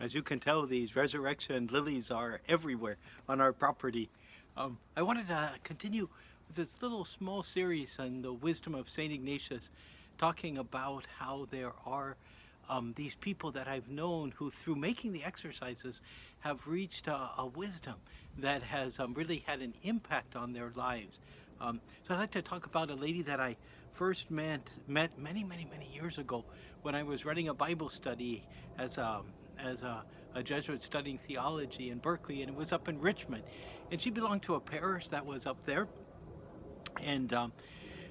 As you can tell, these resurrection lilies are everywhere on our property. I wanted to continue with this little small series on the wisdom of St Ignatius, talking about how there are these people that I've known who, through making the exercises, have reached a wisdom that has really had an impact on their lives. So I'd like to talk about a lady that I first met many years ago when I was running a Bible study as a Jesuit studying theology in Berkeley, and it was up in Richmond. And she belonged to a parish that was up there, and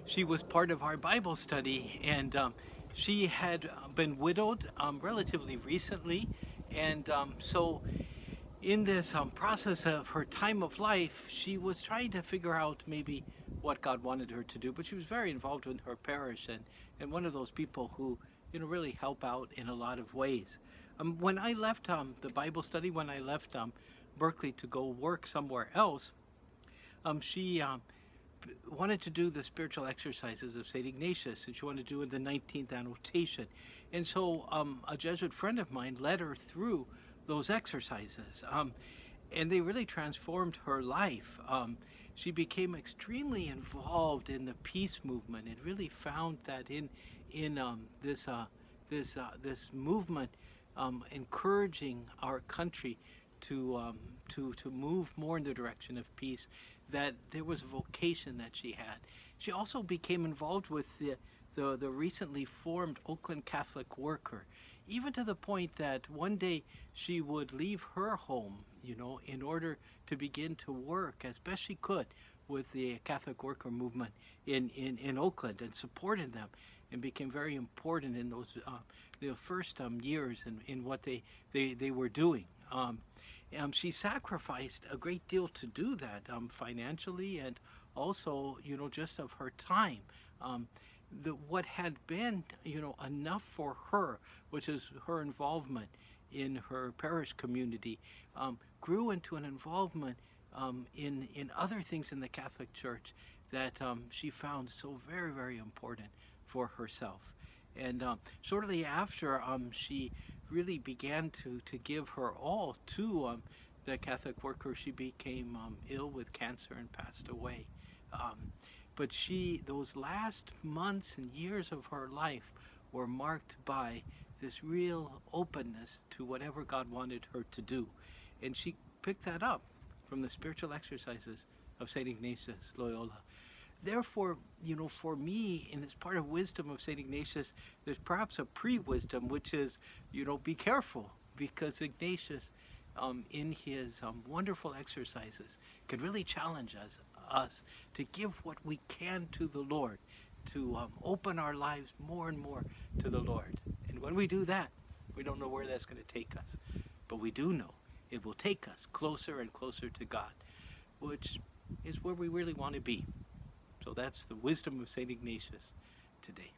she was part of our Bible study, and she had been widowed relatively recently, and so in this process of her time of life, she was trying to figure out maybe what God wanted her to do, but she was very involved in her parish, and one of those people who really help out in a lot of ways. When I left the Bible study, when I left Berkeley to go work somewhere else, she wanted to do the spiritual exercises of St. Ignatius, and she wanted to do the 19th annotation. And so a Jesuit friend of mine led her through those exercises, and they really transformed her life. She became extremely involved in the peace movement, and really found that in this movement, encouraging our country to move more in the direction of peace, that there was a vocation that she had. She also became involved with the recently formed Oakland Catholic Worker, even to the point that one day she would leave her home, in order to begin to work as best she could with the Catholic Worker movement in Oakland, and supported them, and became very important in those the first years in what they were doing. She sacrificed a great deal to do that, financially, and also just of her time. What had been enough for her, which is her involvement in her parish community, grew into an involvement in other things in the Catholic Church that she found so very important for herself. And shortly after, she really began to give her all to the Catholic Worker. She became ill with cancer and passed away. But those last months and years of her life were marked by this real openness to whatever God wanted her to do. And she picked that up from the spiritual exercises of St. Ignatius Loyola. Therefore, for me, in this part of wisdom of St. Ignatius, there's perhaps a pre-wisdom, which is, be careful, because Ignatius, in his wonderful exercises, can really challenge us to give what we can to the Lord, to open our lives more and more to the Lord. And when we do that, we don't know where that's going to take us, but we do know it will take us closer and closer to God, which is where we really want to be. So that's the wisdom of St. Ignatius today.